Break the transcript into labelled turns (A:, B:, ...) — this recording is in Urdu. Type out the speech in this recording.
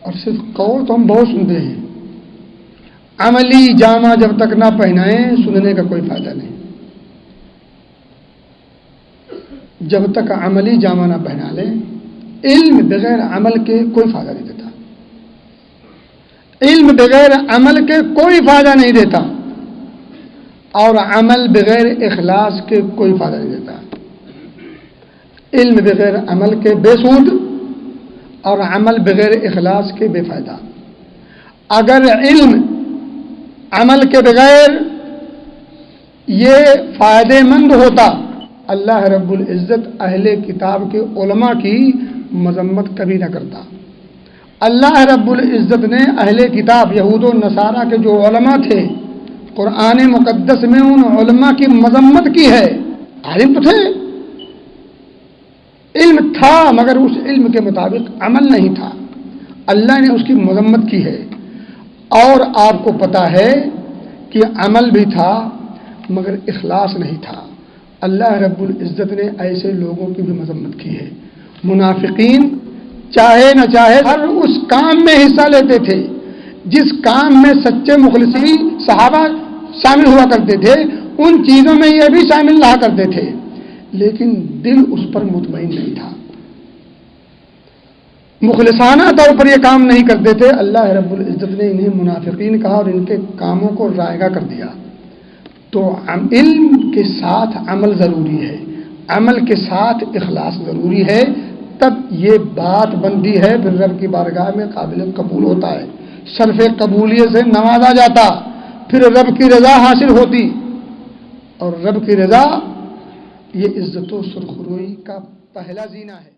A: اور صرف قول تو ہم بہت سنتے ہیں، عملی جامہ جب تک نہ پہنائیں سننے کا کوئی فائدہ نہیں۔ جب تک عملی جامہ نہ پہنا لیں، علم بغیر عمل کے کوئی فائدہ نہیں دیتا، علم بغیر عمل کے کوئی فائدہ نہیں دیتا، اور عمل بغیر اخلاص کے کوئی فائدہ نہیں دیتا۔ علم بغیر عمل کے بے سود، اور عمل بغیر اخلاص کے بے فائدہ۔ اگر علم عمل کے بغیر یہ فائدے مند ہوتا، اللہ رب العزت اہل کتاب کے علماء کی مذمت کبھی نہ کرتا۔ اللہ رب العزت نے اہل کتاب یہود و نصارہ کے جو علماء تھے، قرآن مقدس میں ان علماء کی مذمت کی ہے۔ عالم تو تھے، علم تھا، مگر اس علم کے مطابق عمل نہیں تھا، اللہ نے اس کی مذمت کی ہے۔ اور آپ کو پتہ ہے کہ عمل بھی تھا مگر اخلاص نہیں تھا، اللہ رب العزت نے ایسے لوگوں کی بھی مذمت کی ہے۔ منافقین چاہے نہ چاہے ہر اس کام میں حصہ لیتے تھے جس کام میں سچے مخلصین صحابہ شامل ہوا کرتے تھے، ان چیزوں میں یہ بھی شامل رہا کرتے تھے، لیکن دل اس پر مطمئن نہیں تھا، مخلصانہ طور پر یہ کام نہیں کرتے تھے۔ اللہ رب العزت نے انہیں منافقین کہا اور ان کے کاموں کو رائگاں کر دیا۔ تو علم کے ساتھ عمل ضروری ہے، عمل کے ساتھ اخلاص ضروری ہے، تب یہ بات بنتی ہے، پھر رب کی بارگاہ میں قابل قبول ہوتا ہے، شرف قبولیت سے نوازا جاتا، پھر رب کی رضا حاصل ہوتی، اور رب کی رضا یہ عزت و سرخروئی کا پہلا زینہ ہے۔